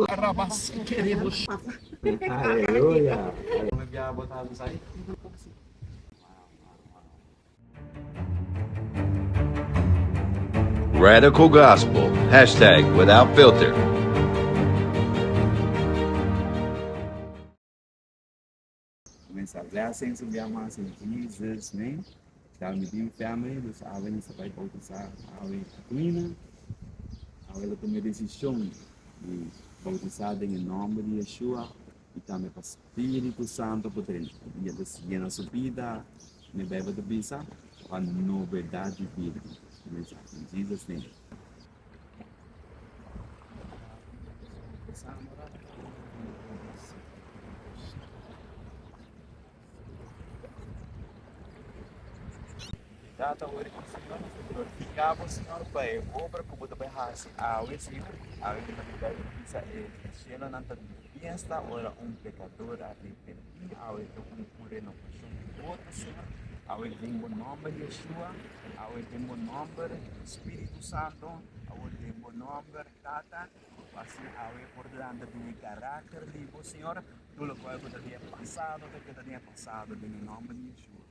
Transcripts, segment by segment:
Arabas queremos. Aleluia. Como é que é botar isso aí? Radical Gospel. Hashtag without filter. Começar blessings of Yamas in Jesus' name. Tell me, dear family, dos awen sa pagpauto sa awen katrina. Awen ito may desisyon de bautizar em nome de Yeshua e também para o Espírito Santo poder llenar sua vida, me beba de bisa, para novidade de vida. In Jesus' name. Tata, ora que o Senhor glorificava o Senhor Pai, obra como também raça, a Senhor, a vida bisa cielo nanta fiesta, ora pecador arrepentido, a um pure no outro Senhor, a tem bom nome de Yeshua, a tem bom nome Espírito Santo, a tem bom nome Tata, assim a por delante do caráter de o Senhor, tudo qual que tenha passado, em nome de Yeshua.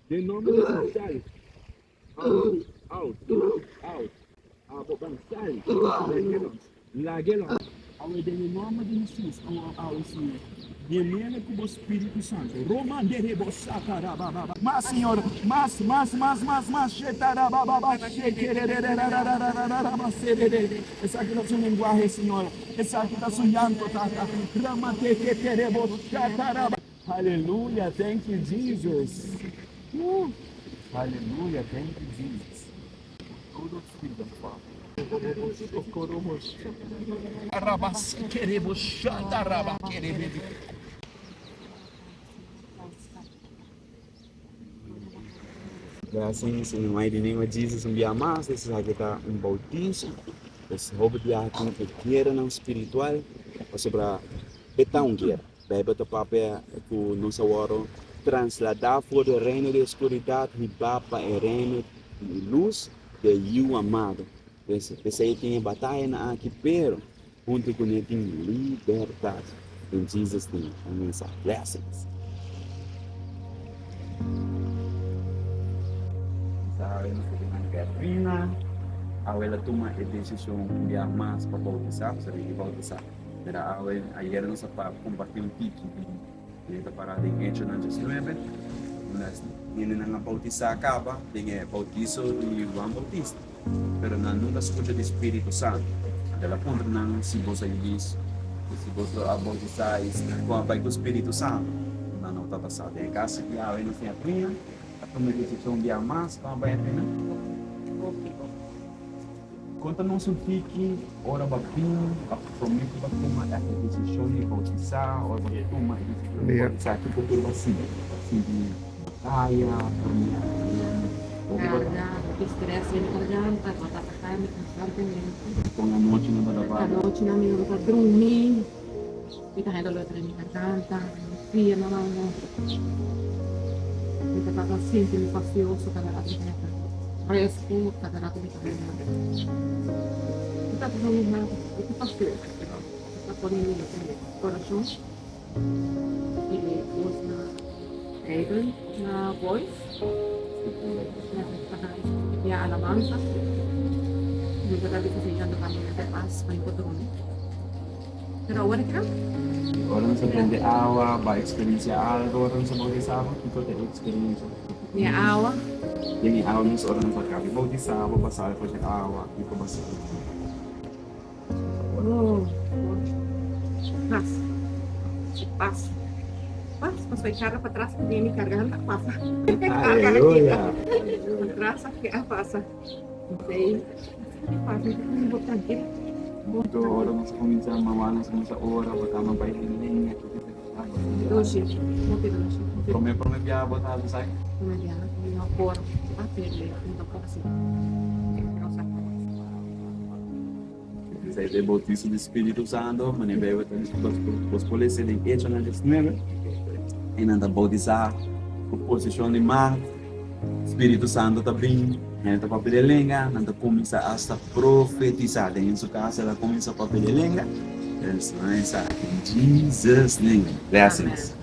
De nome de Jesus, out, sai, laguelo, em nome de Jesus, Senhor, venha com o Espírito Santo, Roma de Rebosacarababa, mas Senhor, mas, essa aqui é sua linguagem, Senhor, essa aqui é sua llanto, Tata, Rama de Rebosacarababa, Aleluia, thank you, Jesus. Hallelujah, thank you, Jesus. Todo freedom, Father. Arabas queremos shandaraba queremos. Blessings in the mighty name of Jesus, um dia mais, esse aqui está bautismo. Esse roubo de arte que queira não espiritual, ou sobre a betão guerra. Daí bota papel que o nosso oro trasladar for o reino da escuridade e para o reino de luz de you amado. Esse aí tem batalha na aqui, pero junto com ele tem liberdade. In Jesus' name, amém. Blessings. Sabe, nós temos Catrina, ela toma a decisão de amar para bautizar, sabe, de bautizar. Pero ayer nós compartimos um pique. Kita parada em Hechos 19, ele não bautiza acaba, tem bautizo de João Bautista, pero nunca escuta do Espírito Santo. Ela ponta não se você diz, se você bautizar com o Espírito Santo, não está passado. É caso que a não tem a prinha, a primeira decisão de amar, com a bairrina. Quando não se fique, ora bapinho, a promessa vai tomar a decisão de bautizar, ou vai tomar a decisão de bautizar, que por tudo assim de batalha, Ada estresse na garganta, kota kami constantemente. com a noite não vai dar. A noite não me vai dormir. Kita hay dolor na minha garganta, fria na mão. Kita tá sempre fastidioso cada rato. Fresco cada rato de garganta. Kita precisamos mais, itu fastidioso. Kita poniendo no coração. E voz na Abel, na voice. Ya alabanza. Nunca tayo kasayando kami na paz, may patuloy. Pero ahora que Agora não se aprende água, vai experiência algo, agora não se bautizar, então tem experiência. minha awa, Tem água nos horas não sabe bautizar, vou passar depois de água, e como assim. paz, paz, paz, pasó y carga para atrás, viene y cargando, pasa. Aleluia. Atrás, pasa. Sí, paz, es importante. Muito hora nós começamos a mamar, nós começamos a orar, botar uma baixinha. Doce, muito doce. Como é botar do sai? Mediana, no por hacerle un toque así. No saco. Ese es el bautizo del Espíritu Santo, me veo los policías de Hechos 19, y anda bautizar por posición de mar, Espíritu Santo também, ela para pedir lenga, anda começa a profetizar, em sua casa ela começa a pedir lenga, ela começa em Jesus name, graças.